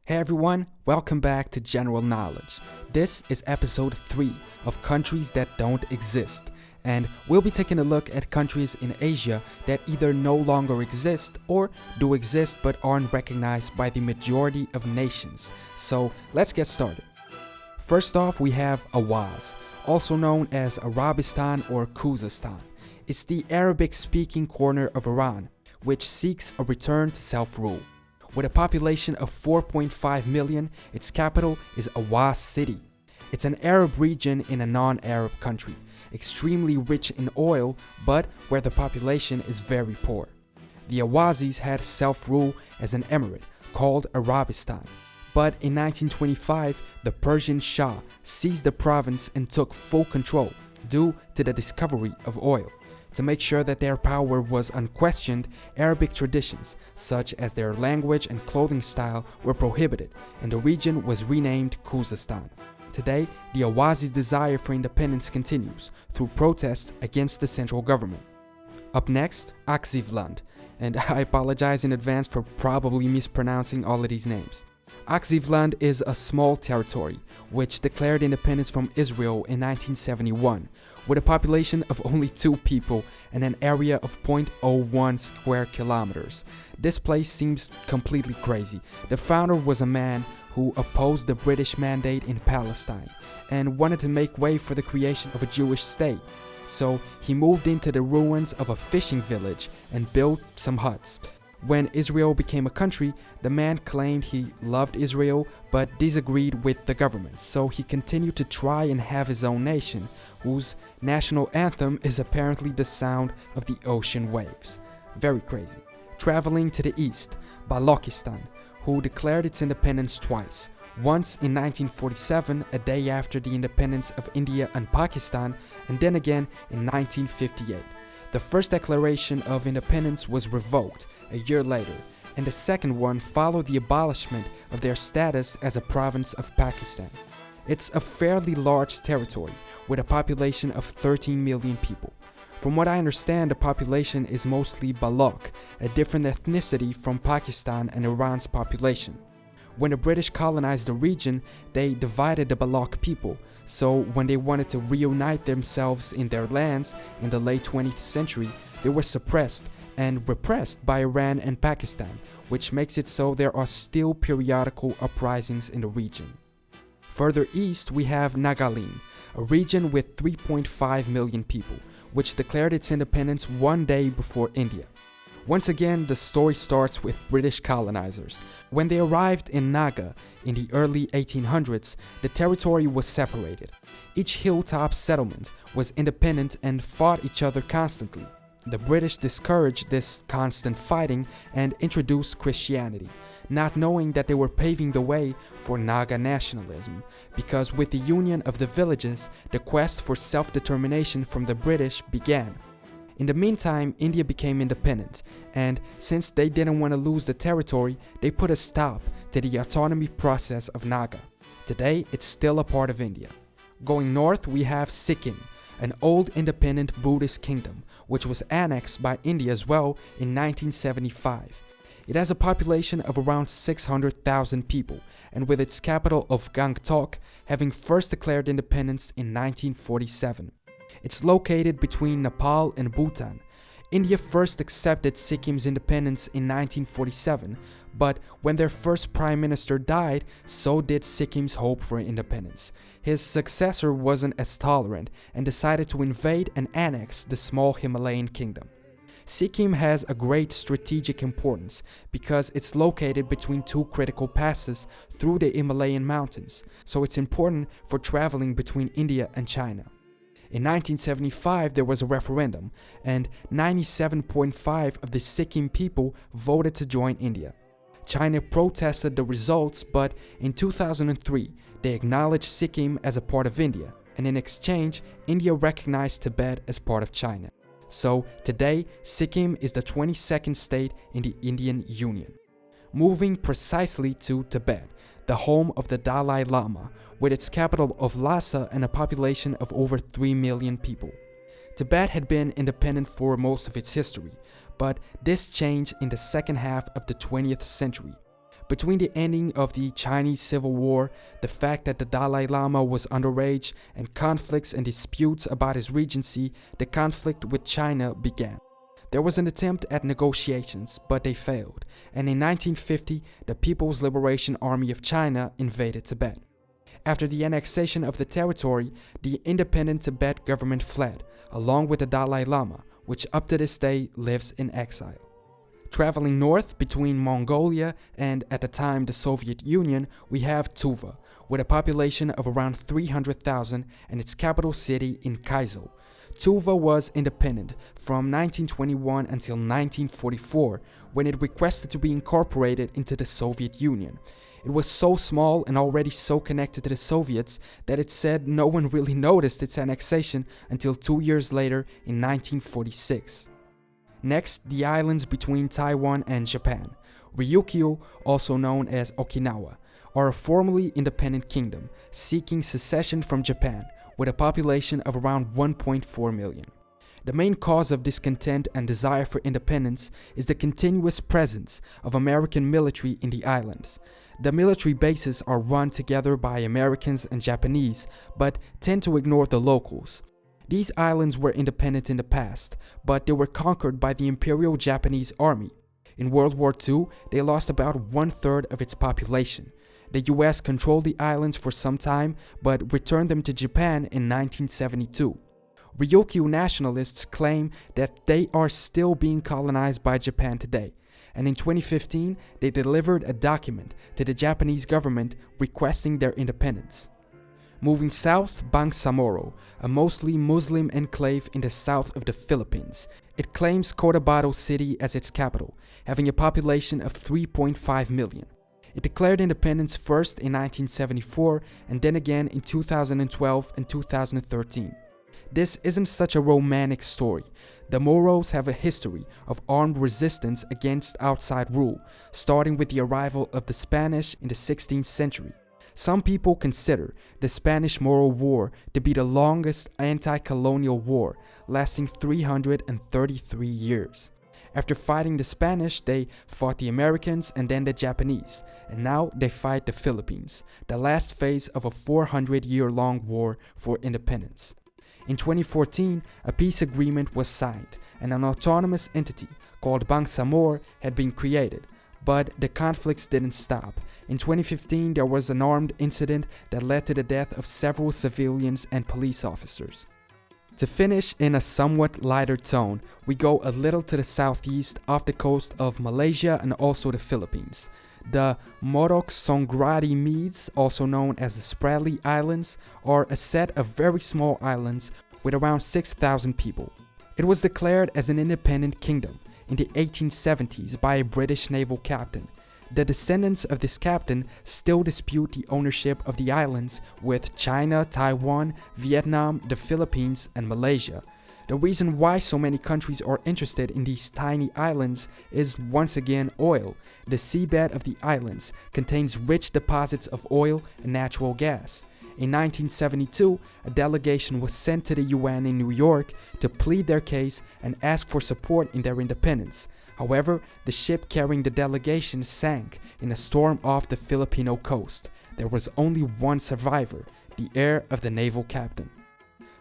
Hey everyone, welcome back to General Knowledge. This is episode 3 of Countries That Don't Exist, and we'll be taking a look at countries in Asia that either no longer exist or do exist but aren't recognized by the majority of nations. So let's get started. First off, we have Awaz, also known as Arabistan or Khuzestan. It's the Arabic-speaking corner of Iran, which seeks a return to self-rule. With a population of 4.5 million, its capital is Awaz City. It's an Arab region in a non-Arab country, extremely rich in oil, but where the population is very poor. The Awazis had self-rule as an emirate called Arabistan, but in 1925, the Persian Shah seized the province and took full control due to the discovery of oil. To make sure that their power was unquestioned, Arabic traditions, such as their language and clothing style, were prohibited, and the region was renamed Khuzestan. Today, the Awazis' desire for independence continues through protests against the central government. Up next, Akzivland, and I apologize in advance for probably mispronouncing all of these names. Akzivland is a small territory which declared independence from Israel in 1971, with a population of only 2 people and an area of 0.01 square kilometers. This place seems completely crazy. The founder was a man who opposed the British mandate in Palestine and wanted to make way for the creation of a Jewish state. So he moved into the ruins of a fishing village and built some huts. When Israel became a country, the man claimed he loved Israel but disagreed with the government, so he continued to try and have his own nation, whose national anthem is apparently the sound of the ocean waves. Very crazy. Traveling to the east, Balochistan, who declared its independence twice, once in 1947, a day after the independence of India and Pakistan, and then again in 1958. The first declaration of independence was revoked a year later, and the second one followed the abolishment of their status as a province of Pakistan. It's a fairly large territory with a population of 13 million people. From what I understand, the population is mostly Baloch, a different ethnicity from Pakistan and Iran's population. When the British colonized the region, they divided the Baloch people, so when they wanted to reunite themselves in their lands in the late 20th century, they were suppressed and repressed by Iran and Pakistan, which makes it so there are still periodical uprisings in the region. Further east, we have Nagaland, a region with 3.5 million people, which declared its independence one day before India. Once again, the story starts with British colonizers. When they arrived in Naga in the early 1800s, the territory was separated. Each hilltop settlement was independent and fought each other constantly. The British discouraged this constant fighting and introduced Christianity, not knowing that they were paving the way for Naga nationalism, because with the union of the villages, the quest for self-determination from the British began. In the meantime, India became independent, and since they didn't want to lose the territory, they put a stop to the autonomy process of Naga. Today, it's still a part of India. Going north, we have Sikkim, an old independent Buddhist kingdom, which was annexed by India as well in 1975. It has a population of around 600,000 people, and with its capital of Gangtok having first declared independence in 1947. It's located between Nepal and Bhutan. India first accepted Sikkim's independence in 1947, but when their first prime minister died, so did Sikkim's hope for independence. His successor wasn't as tolerant and decided to invade and annex the small Himalayan kingdom. Sikkim has a great strategic importance because it's located between 2 critical passes through the Himalayan mountains, so it's important for traveling between India and China. In 1975, there was a referendum, and 97.5% of the Sikkim people voted to join India. China protested the results, but in 2003, they acknowledged Sikkim as a part of India, and in exchange, India recognized Tibet as part of China. So today, Sikkim is the 22nd state in the Indian Union. Moving precisely to Tibet, the home of the Dalai Lama, with its capital of Lhasa and a population of over 3 million people. Tibet had been independent for most of its history, but this changed in the second half of the 20th century. Between the ending of the Chinese Civil War, the fact that the Dalai Lama was underage, and conflicts and disputes about his regency, the conflict with China began. There was an attempt at negotiations, but they failed, and in 1950, the People's Liberation Army of China invaded Tibet. After the annexation of the territory, the independent Tibet government fled, along with the Dalai Lama, which up to this day lives in exile. Traveling north between Mongolia and, at the time, the Soviet Union, we have Tuva, with a population of around 300,000 and its capital city in Kyzyl. Tuva was independent from 1921 until 1944, when it requested to be incorporated into the Soviet Union. It was so small and already so connected to the Soviets that it said no one really noticed its annexation until 2 years later in 1946. Next, the islands between Taiwan and Japan. Ryukyu, also known as Okinawa, are a formerly independent kingdom seeking secession from Japan, with a population of around 1.4 million. The main cause of discontent and desire for independence is the continuous presence of American military in the islands. The military bases are run together by Americans and Japanese, but tend to ignore the locals. These islands were independent in the past, but they were conquered by the Imperial Japanese Army. In World War II, they lost about 1/3 of its population. The US controlled the islands for some time, but returned them to Japan in 1972. Ryukyu nationalists claim that they are still being colonized by Japan today, and in 2015, they delivered a document to the Japanese government requesting their independence. Moving south, Bangsamoro, a mostly Muslim enclave in the south of the Philippines. It claims Cotabato City as its capital, having a population of 3.5 million. It declared independence first in 1974 and then again in 2012 and 2013. This isn't such a romantic story. The Moros have a history of armed resistance against outside rule, starting with the arrival of the Spanish in the 16th century. Some people consider the Spanish-Moro War to be the longest anti-colonial war, lasting 333 years. After fighting the Spanish, they fought the Americans and then the Japanese, and now they fight the Philippines, the last phase of a 400-year-long war for independence. In 2014, a peace agreement was signed, and an autonomous entity called Bangsamoro had been created, but the conflicts didn't stop. In 2015, there was an armed incident that led to the death of several civilians and police officers. To finish in a somewhat lighter tone, we go a little to the southeast off the coast of Malaysia and also the Philippines. The MOROC-SONGHRATI-MEADS, also known as the Spratly Islands, are a set of very small islands with around 6,000 people. It was declared as an independent kingdom in the 1870s by a British naval captain. The descendants of this captain still dispute the ownership of the islands with China, Taiwan, Vietnam, the Philippines, and Malaysia. The reason why so many countries are interested in these tiny islands is once again oil. The seabed of the islands contains rich deposits of oil and natural gas. In 1972, a delegation was sent to the UN in New York to plead their case and ask for support in their independence. However, the ship carrying the delegation sank in a storm off the Filipino coast. There was only one survivor, the heir of the naval captain.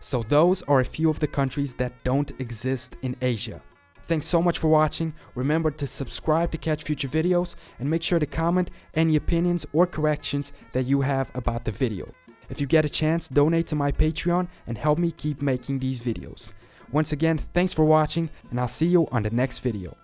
So those are a few of the countries that don't exist in Asia. Thanks so much for watching. Remember to subscribe to catch future videos and make sure to comment any opinions or corrections that you have about the video. If you get a chance, donate to my Patreon and help me keep making these videos. Once again, thanks for watching, and I'll see you on the next video.